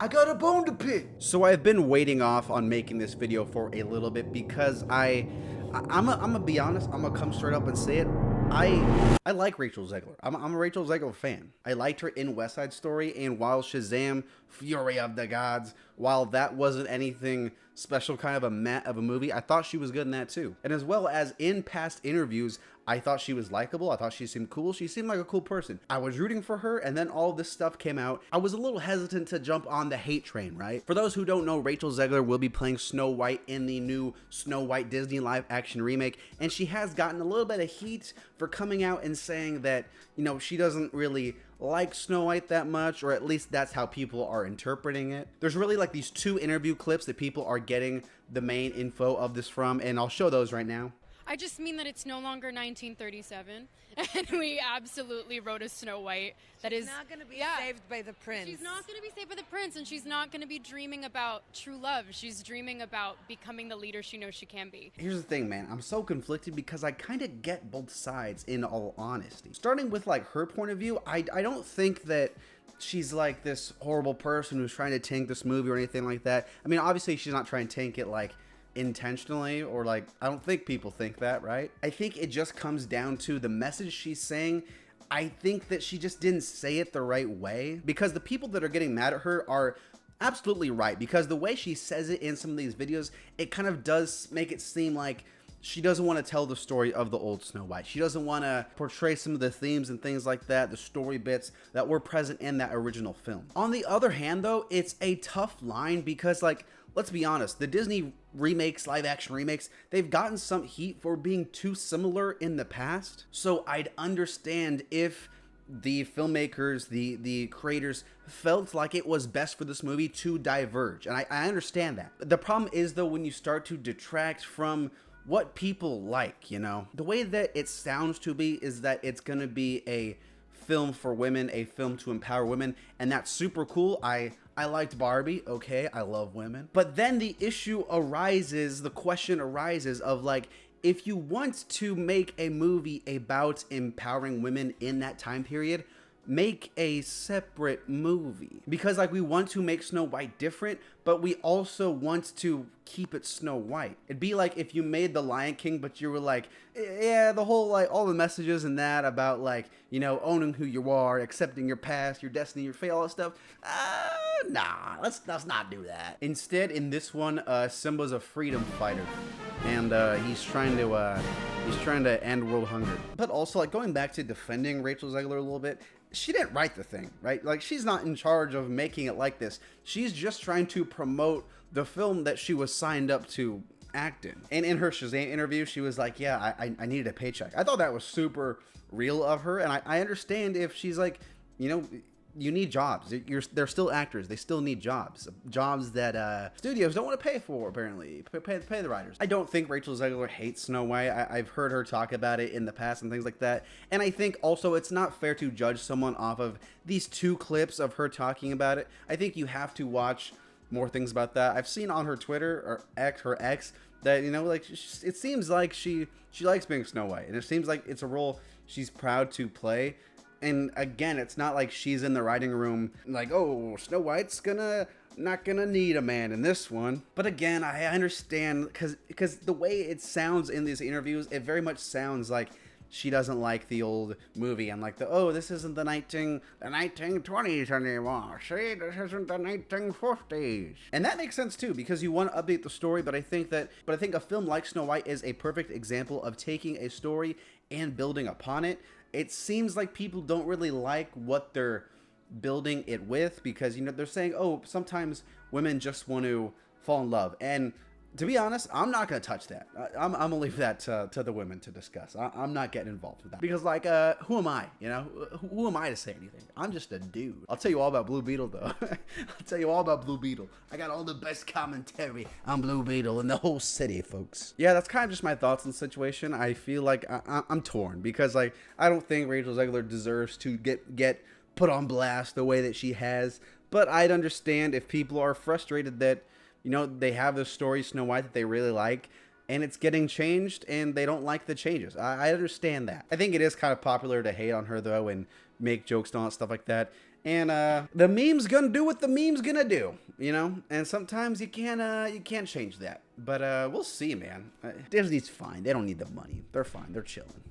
I got a bone to pick. So I've been waiting off on making this video for a little bit because I'm gonna be honest. I'm gonna come straight up and say it. I like Rachel Zegler. I'm a Rachel Zegler fan. I liked her in West Side Story, and while Shazam: Fury of the Gods, while that wasn't anything special, kind of a mat of a movie, I thought she was good in that too. And as well as in past interviews, I thought she was likable. I thought she seemed cool. She seemed like a cool person. I was rooting for her, and then all this stuff came out. I was a little hesitant to jump on the hate train, right? For those who don't know, Rachel Zegler will be playing Snow White in the new Snow White Disney live action remake, and she has gotten a little bit of heat for coming out and saying that, you know, she doesn't really like Snow White that much, or at least that's how people are interpreting it. There's really like these two interview clips that people are getting the main info of this from, and I'll show those right now. I just mean that it's no longer 1937, and we absolutely wrote a Snow White that is not going to be saved by the prince. She's not going to be saved by the prince, and she's not going to be dreaming about true love. She's dreaming about becoming the leader she knows she can be. Here's the thing, man. I'm so conflicted because I kind of get both sides, in all honesty. Starting with like her point of view, I don't think that she's like this horrible person who's trying to tank this movie or anything like that. I mean, obviously she's not trying to tank it like intentionally, or like, I don't think people think that, right? I think it just comes down to the message she's saying. I think that she just didn't say it the right way, because the people that are getting mad at her are absolutely right, because the way she says it in some of these videos, it kind of does make it seem like she doesn't want to tell the story of the old Snow White. She doesn't want to portray some of the themes and things like that, the story bits that were present in that original film. On the other hand, though, it's a tough line because, like, let's be honest, the Disney remakes, live action remakes, they've gotten some heat for being too similar in the past. So I'd understand if the filmmakers, the creators felt like it was best for this movie to diverge. And I understand that. The problem is, though, when you start to detract from what people like, you know, the way that it sounds to be is that it's gonna be a film for women, a film to empower women, and that's super cool. I liked Barbie, okay, I love women. But then the issue arises, the question arises of like, if you want to make a movie about empowering women in that time period, make a separate movie. Because like, we want to make Snow White different, but we also want to keep it Snow White. It'd be like if you made The Lion King, but you were like, yeah, the whole, like, all the messages in that about, like, you know, owning who you are, accepting your past, your destiny, your fate, all that stuff. Nah, let's not do that. Instead, in this one, Simba's a freedom fighter, and he's trying to end world hunger. But also, like, going back to defending Rachel Zegler a little bit, she didn't write the thing, right? Like, she's not in charge of making it like this. She's just trying to promote the film that she was signed up to act in. And in her Shazam interview, she was like, yeah, I needed a paycheck. I thought that was super real of her, and I understand if she's like, you know, you need jobs. They're still actors. They still need jobs. Jobs that studios don't want to pay for, apparently. Pay the writers. I don't think Rachel Zegler hates Snow White. I've heard her talk about it in the past and things like that. And I think also it's not fair to judge someone off of these two clips of her talking about it. I think you have to watch more things about that. I've seen on her Twitter, or her ex, that, you know, like, it seems like she likes being Snow White. And it seems like it's a role she's proud to play. And again, it's not like she's in the writing room like, oh, Snow White's not gonna need a man in this one. But again, I understand, because the way it sounds in these interviews, it very much sounds like she doesn't like the old movie, and like this isn't the 1920s anymore. See, this isn't the 1950s. And that makes sense too, because you want to update the story, but I think a film like Snow White is a perfect example of taking a story and building upon it. It seems like people don't really like what they're building it with, because, you know, they're saying, oh, sometimes women just want to fall in love. And to be honest, I'm not going to touch that. I'm going to leave that to the women to discuss. I'm not getting involved with that. Because, like, who am I? You know, who am I to say anything? I'm just a dude. I'll tell you all about Blue Beetle, though. I'll tell you all about Blue Beetle. I got all the best commentary on Blue Beetle in the whole city, folks. Yeah, that's kind of just my thoughts on the situation. I feel like I'm torn, because, like, I don't think Rachel Zegler deserves to get put on blast the way that she has. But I'd understand if people are frustrated that, you know, they have this story, Snow White, that they really like, and it's getting changed, and they don't like the changes. I understand that. I think it is kind of popular to hate on her, though, and make jokes and all that stuff like that. And the meme's gonna do what the meme's gonna do, you know? And sometimes you can't change that. But we'll see, man. Disney's fine. They don't need the money. They're fine. They're chilling.